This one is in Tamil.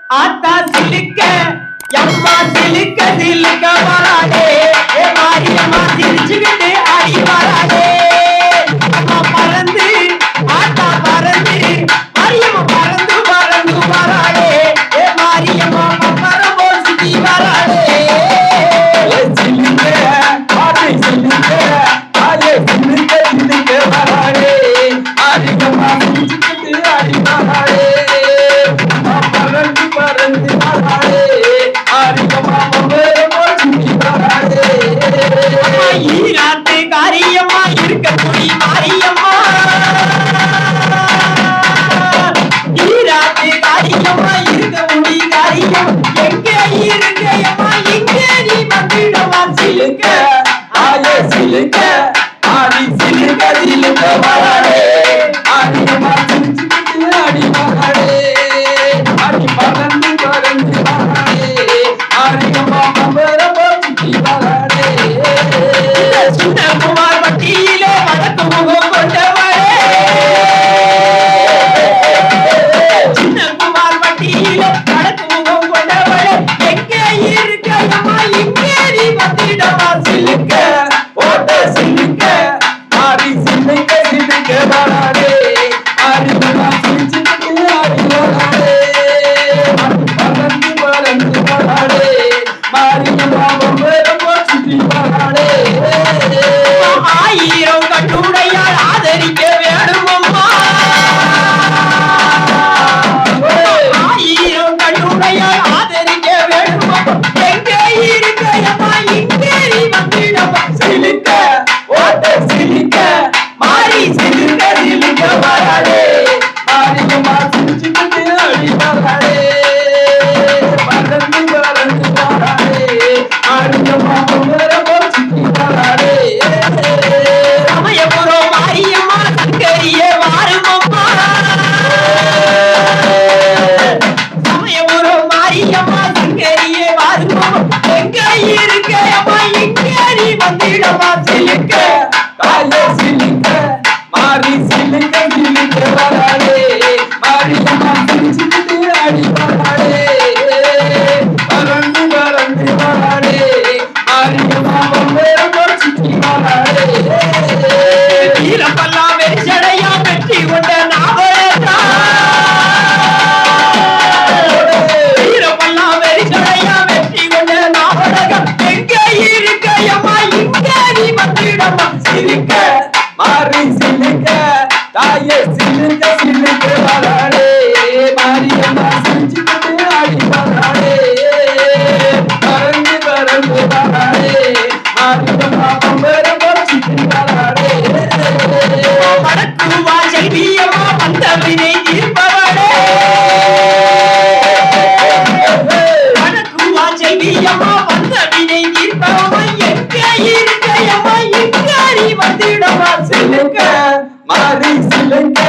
ஆத்தா சிலுக்க எம்மா சிலுக்க சிலுக்க வராடே ஏ மாரியம்மா சிரிச்சுக்கிட்டு ஆடி வராடே அம்மா பறந்து ஆத்தா பறந்து மாரியம்மா பறந்து பறந்து வராடே ஏ மாரியம்மா பறம்போ சுத்தி வராடே சிலுக்க ஆடி சிலுக்க ஆயே சிலுக்க சிலுக்க வராடே மாரியம்மா சிரிச்சுக்கிட்டு ஆடி வராடே ஈராத்து காரியம்மா இருக்கக்கூடிய மாரியம்மா ஈராத்து காரியம்மா இருக்கக்கூடிய காரியம் எங்கே இருக்கையம்மா இங்கே நீ மந்திடமா சிலுக்க ஆயே சிலுக்க ஆடி சிலுக்க சிலுக்க வராடே ஆரியம்மா சிரிச்சுக்கிட்டு ஆடி வராடே ஆடி பறந்து பறந்து வராடே ஆரியம்மா பம்பரமா சுத்தி வராடே சின்ன குமார் பட்டியிலே வடக்கு முகம் கொண்டவளே சின்ன குமார் பட்டியிலே வடக்கு முகம் கொண்டவளே எங்கே இருக்கையம்மா இங்கே நீ வந்திடமா சிலுக்க ஓட்ட சிலுக்க ஆடி சிலுக்க சிலுக்க வராடே ஆரியம்மா சிரிச்சுக்கிட்டு ஆடி வராடே பறந்து பறந்து வராடே மாரியம்மா பம்பரமா சுத்தி வராடே ஆயிரம் கட்டுடையால் ஆதரிக்க வேணுமம்மா ஆயிரம் கட்டுடையால் ஆதரிக்க வேணுமம்மா எங்கே இருக்கையம்மா இங்கே நீ வந்திடம்மா சிலுக்க ஓட்ட சிலுக்க மாறி சிலுக்க சிலுக்க வராடே மாரியம்மா சிரிச்சுக்கிட்டு ஆடி வராடே பறந்து பறந்து வராடே மாரியம்மா பம்பரமா சுத்தி வராடே சமயபுரம் மாரியம்மா சங்கரியே வாருமம்மா சமயபுரம் மாரியம்மா சங்கரியே வாருமம்மா எங்கே இருக்கையம்மா இங்கே நீ வந்திடமா சிலுக்க காலே சிலுக்க மாறி சிலுக்க சிலுக்க வராடே மாரியம்மா சிரிச்சுக்கிட்டு ஆடி வராடே பறந்து பறந்து வராடே மாரியம்மா பம்பரமா சுத்தி வராடே வீரப்பல்லா வெறிச்சடையா வெற்றி கொண்ட நாவலா வீரப்பல்லா வெறிச்சடையா வெற்றி கொண்ட நாவலகம் எங்கே இருக்கையம்மா இங்கே நீ வந்திடம்மா சிலுக்க மாறி சிலுக்க தாயே சிலுக்க சிலுக்க வராடே மாரியம்மா சிரிச்சுக்கிட்டு ஆடி வராடே பறந்து பறந்து வராடே மாரியம்மா பம்பரமா சுத்தி வராடே வடக்குவா செல்வியம்மா வந்த வினை தீர்ப்பவளே வடக்குவா செல்வியம்மா வந்த வினை தீர்ப்பவம்மா எங்கே இருக்கையம்மா இங்கே நீ வந்திடமா சிலுக்க மாறி சிலுக்க